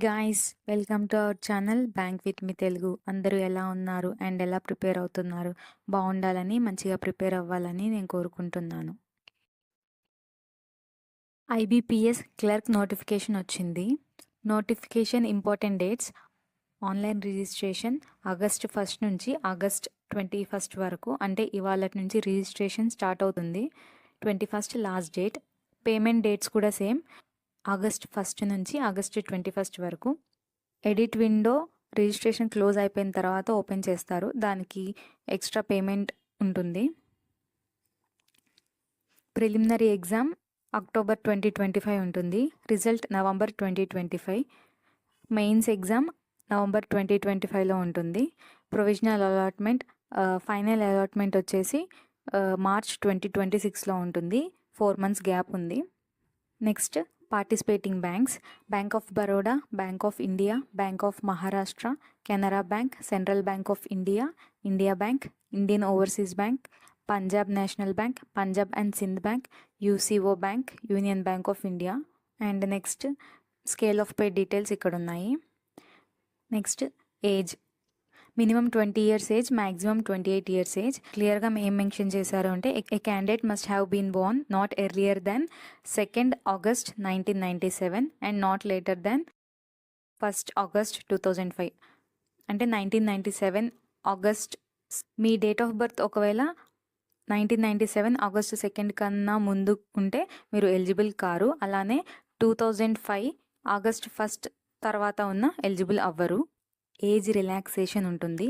Guys, welcome to our channel bank with me Telugu. అందరూ ఎలా ఉన్నారు అండ్ ఎలా ప్రిపేర్ అవుతున్నారు? బాగుండాలని, మంచిగా ప్రిపేర్ అవ్వాలని నేను కోరుకుంటున్నాను. ఐబీపీఎస్ క్లర్క్ నోటిఫికేషన్ వచ్చింది. Notification important dates: online registration August 1 నుంచి ఆగస్ట్ 21 వరకు, అంటే ఇవాళ నుంచి రిజిస్ట్రేషన్ స్టార్ట్ అవుతుంది. 21 లాస్ట్ డేట్. పేమెంట్ డేట్స్ కూడా సేమ్, ఆగస్ట్ 1 నుంచి ఆగస్ట్ 21 వరకు. ఎడిట్ విండో రిజిస్ట్రేషన్ క్లోజ్ అయిపోయిన తర్వాత ఓపెన్ చేస్తారు, దానికి ఎక్స్ట్రా పేమెంట్ ఉంటుంది. ప్రిలిమినరీ ఎగ్జామ్ అక్టోబర్ 2025 ఉంటుంది. Result November 2025. Mains exam November 2025లో ఉంటుంది. ప్రొవిజనల్ అలాట్మెంట్, ఫైనల్ అలాట్మెంట్ వచ్చేసి మార్చ్ 2026లో ఉంటుంది. 4 months గ్యాప్ ఉంది. Next, participating banks: bank of Baroda, bank of India, bank of Maharashtra, Canara bank, central bank of India, India bank, Indian overseas bank, Punjab national bank, Punjab and Sindh bank, UCO bank, union bank of India. And next, scale of pay details ఇక్కడ ఉన్నాయి. Next, age: minimum 20 years age, maximum 28 years age. క్లియర్గా ఏం mention చేశారు అంటే, a candidate must have been born not earlier than 2nd August 1997 and not later than 1st August 2005. అంటే 1997 August మీ date of birth ఒకవేళ 1997 August 2 కన్నా ముందు ఉంటే మీరు ఎలిజిబుల్ కారు. అలానే 2005 August 1 తర్వాత ఉన్న ఎలిజిబుల్ అవ్వరు. ఏజ్ రిలాక్సేషన్ ఉంటుంది.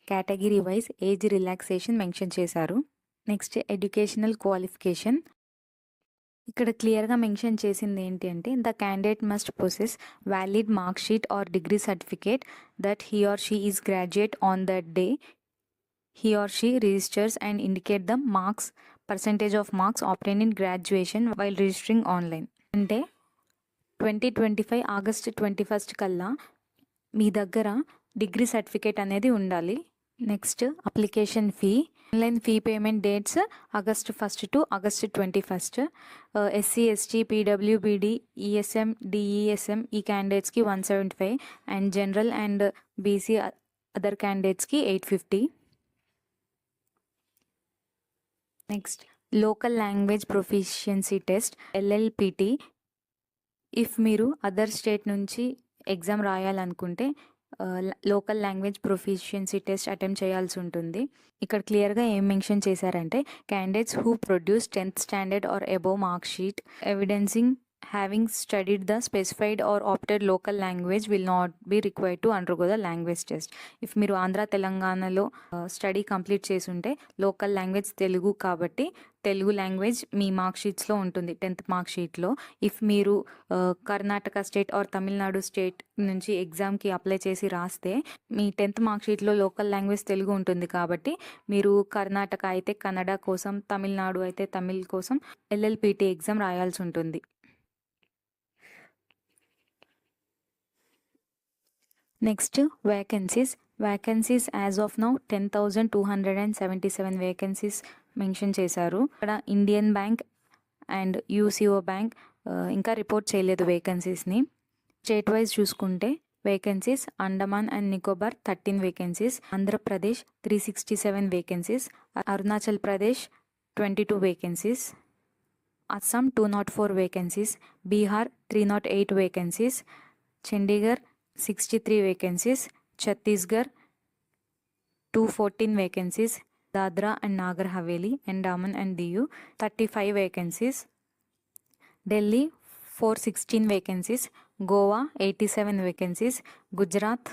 Category wise age relaxation mention చేశారు. Next, educational qualification. ఇక్కడ క్లియర్గా మెన్షన్ చేసింది ఏంటి అంటే, the candidate must possess valid mark sheet or degree certificate that he or she is graduate on that day he or she registers and indicate the percentage of marks obtained in graduation while registering online. అంటే 2025 August 21 కల్లా మీ దగ్గర degree certificate అనేది ఉండాలి. Next, application fee. Online fee payment dates August 1 to August 21. SC, ST, PWBD, ESM, DESM ఈ క్యాండిడేట్స్కి 175 and general and BC other క్యాండిడేట్స్కి 850. Next, local language proficiency test LLPT. If మీరు other state నుంచి exam రాయాలనుకుంటే local language proficiency test attempt చేయాల్సి ఉంటుంది. ఇక్కడ క్లియర్గా ఏం మెన్షన్ చేశారంటే, candidates who produce 10th standard or above mark sheet evidencing having studied the specified or opted local language will not be required to undergo the language test. If మీరు ఆంధ్ర తెలంగాణలో study complete చేసి ఉంటే local language Telugu కాబట్టి Telugu language మీ mark షీట్స్లో ఉంటుంది, 10th mark షీట్లో. If మీరు Karnataka state or Tamil Nadu state నుంచి ఎగ్జామ్కి అప్లై చేసి రాస్తే మీ 10th మార్క్ షీట్లో లోకల్ లాంగ్వేజ్ తెలుగు ఉంటుంది కాబట్టి మీరు కర్ణాటక అయితే కన్నడ కోసం, తమిళనాడు అయితే తమిళ్ కోసం ఎల్ఎల్పిటి ఎగ్జామ్ రాయాల్సి ఉంటుంది. Next, vacancies as of now 10,277 vacancies mention చేశారు. ఇక్కడ Indian Bank and UCO Bank ఇంకా రిపోర్ట్ చేయలేదు వేకెన్సీస్ని. స్టేట్ వైజ్ చూసుకుంటే vacancies: Andaman and Nicobar 13 vacancies, Andhra Pradesh 367 vacancies, Arunachal Pradesh 22 vacancies, Assam 204 vacancies, Bihar 308 vacancies, Chandigarh 63 vacancies, Chhattisgarh 214 vacancies, Dadra and Nagar Haveli and Daman and Diu 35 vacancies, Delhi 416 vacancies, Goa 87 vacancies, Gujarat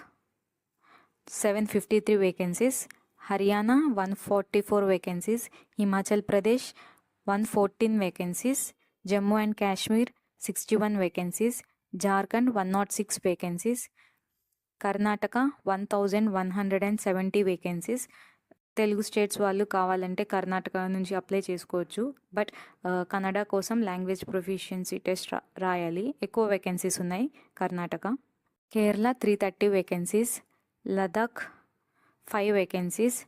753 vacancies, Haryana 144 vacancies, Himachal Pradesh 114 vacancies, Jammu and Kashmir 61 vacancies, Jharkhand 106 vacancies, Karnataka 1170 vacancies. Telugu states వాళ్ళు కావాలంటే కర్ణాటక నుంచి apply చేసుకోవచ్చు, but Kannada కోసం language proficiency test రాయాలి. ఎక్కువ వేకెన్సీస్ ఉన్నాయి Karnataka. Kerala 330 vacancies, Ladakh 5 vacancies,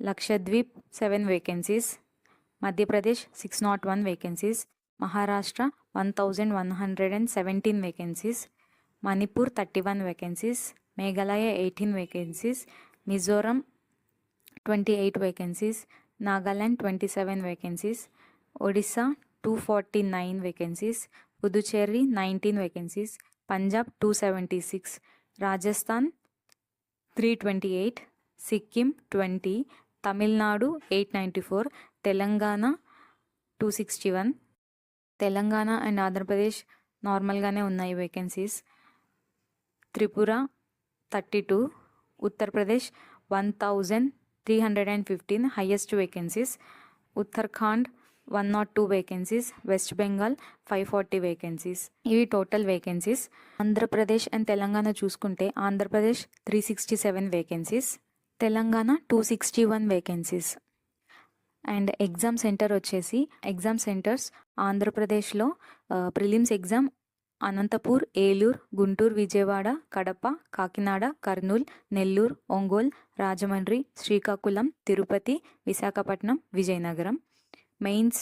Lakshadweep 7 vacancies, Madhya Pradesh 601 vacancies, Maharashtra 1117 vacancies, Manipur 31 vacancies, Meghalaya 18 vacancies, Mizoram 28 vacancies, Nagaland 27 vacancies, Odisha 249 vacancies, Puducherry 19 vacancies, Punjab 276, Rajasthan 328, Sikkim 20, Tamil Nadu 894, Telangana 261. Telangana and Andhra Pradesh నార్మల్గానే ఉన్నాయి vacancies. Tripura 32, Uttar Pradesh 1315 highest vacancies, Uttarakhand 102 vacancies, west Bengal 540 vacancies. ఇవి total vacancies. Andhra Pradesh and Telangana చూసుకుంటే Andhra Pradesh 367 vacancies, Telangana 261 vacancies. And exam centre వచ్చేసి exam centres ఆంధ్రప్రదేశ్లో prelims exam Anantapur, Eluru, Guntur, Vijayawada, Kadapa, Kakinada, Kurnool, Nellore, Ongole, Rajahmundry, Srikakulam, Tirupati, Visakhapatnam, Vizianagaram. Mains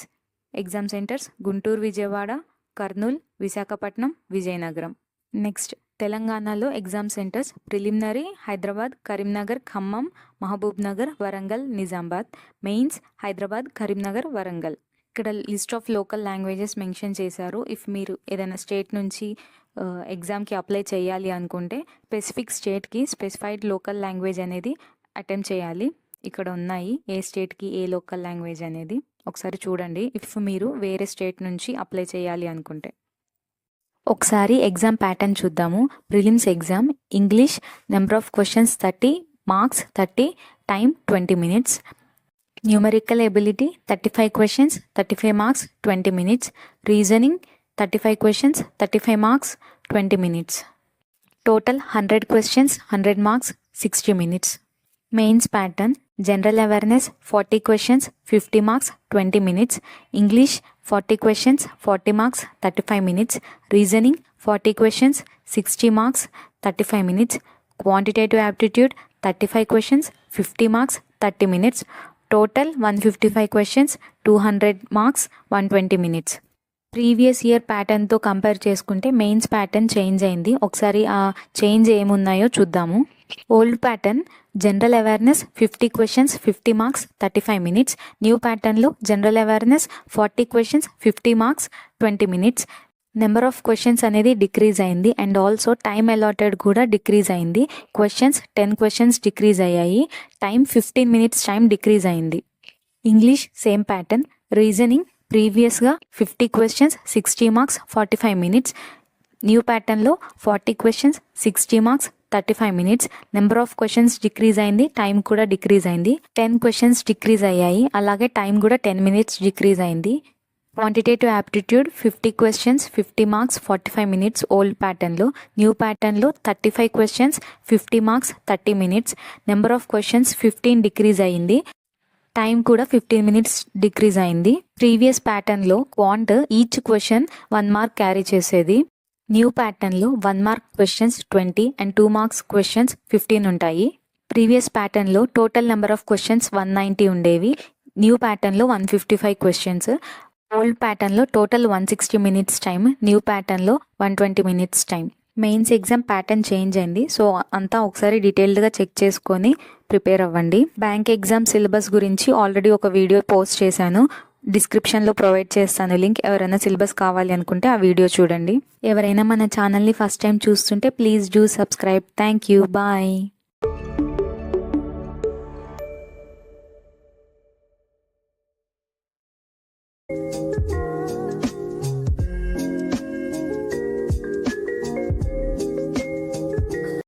exam centres Guntur, Vijayawada, Kurnool, Visakhapatnam, Vizianagaram. Next తెలంగాణలో exam centres preliminary Hyderabad, Karimnagar, Khammam, Mahbubnagar, Warangal, Nizamabad. Mains Hyderabad, Karimnagar, Warangal. ఇక్కడ list of local languages mention చేశారు. If మీరు ఏదైనా state నుంచి ఎగ్జామ్కి అప్లై చేయాలి అనుకుంటే స్పెసిఫిక్ స్టేట్కి స్పెసిఫైడ్ లోకల్ లాంగ్వేజ్ అనేది అటెంప్ట్ చేయాలి. ఇక్కడ ఉన్నాయి ఏ స్టేట్కి ఏ లోకల్ లాంగ్వేజ్ అనేది ఒకసారి చూడండి ఇఫ్ మీరు వేరే స్టేట్ నుంచి అప్లై చేయాలి అనుకుంటే. ఒకసారి ఎగ్జామ్ ప్యాటర్న్ చూద్దాము. Prelims exam English, number of questions 30, marks 30, time 20 minutes. Numerical ability 35 questions, 35 marks, 20 minutes. Reasoning 35 questions, 35 marks, 20 minutes. Total 100 questions, 100 marks, 60 minutes. Mains pattern general awareness 40 questions, 50 marks, 20 minutes. English 40 questions, 40 marks, 35 minutes. Reasoning 40 questions, 60 marks, 35 minutes. Quantitative aptitude 35 questions, 50 marks, 30 minutes. Total 155 questions, 200 marks, 120 minutes. Previous year ప్యాటర్న్తో compare చేసుకుంటే mains pattern change అయింది. ఒకసారి ఆ change ఏమున్నాయో చూద్దాము. Old pattern general awareness 50 questions, 50 marks, 35 minutes. New ప్యాటర్న్లో general awareness 40 questions, 50 marks, 20 minutes. Number of questions అనేది decrease అయింది అండ్ ఆల్సో టైం అలాటెడ్ కూడా డిక్రీజ్ అయింది. క్వశ్చన్స్ 10 questions డిక్రీజ్ అయ్యాయి, టైం 15 minutes టైం డిక్రీజ్ అయింది. English same pattern. రీజనింగ్ ప్రీవియస్గా 50 questions, 60 marks, 45 minutes. New ప్యాటర్న్లో 40 questions, 60 marks, 35 minutes. Number of questions decrease అయింది, time కూడా డిక్రీజ్ అయింది. 10 questions డిక్రీజ్ అయ్యాయి, అలాగే టైం కూడా 10 minutes డిక్రీజ్ అయింది. Quantitative aptitude 50 questions, 50 marks, 45 minutes old ప్యాటర్న్లో. న్యూ ప్యాటర్న్లో 35 questions, 50 marks, 30 minutes. Number of questions 15 decrease అయింది, టైం కూడా 15 minutes డిక్రీజ్ అయింది. ప్రీవియస్ ప్యాటర్న్లో quant each question 1 mark carry చేసేది. న్యూ ప్యాటర్న్లో 1 mark questions 20 and 2 marks questions 15 ఉంటాయి. ప్రీవియస్ ప్యాటర్న్లో టోటల్ నెంబర్ ఆఫ్ క్వశ్చన్స్ 190 ఉండేవి. న్యూ ప్యాటర్న్లో 155 questions. ఓల్డ్ ప్యాటర్న్లో టోటల్ 160 minutes టైం, న్యూ ప్యాటర్న్లో 120 minutes time. Mains exam pattern change అయింది. సో అంతా ఒకసారి డీటెయిల్డ్గా చెక్ చేసుకొని ప్రిపేర్ అవ్వండి. బ్యాంక్ ఎగ్జామ్ సిలబస్ గురించి ఆల్రెడీ ఒక వీడియో పోస్ట్ చేశాను, డిస్క్రిప్షన్లో ప్రొవైడ్ చేస్తాను లింక్. ఎవరైనా సిలబస్ కావాలి అనుకుంటే ఆ వీడియో చూడండి. ఎవరైనా మన ఛానల్ని ఫస్ట్ టైం చూస్తుంటే please do subscribe. Thank you, bye.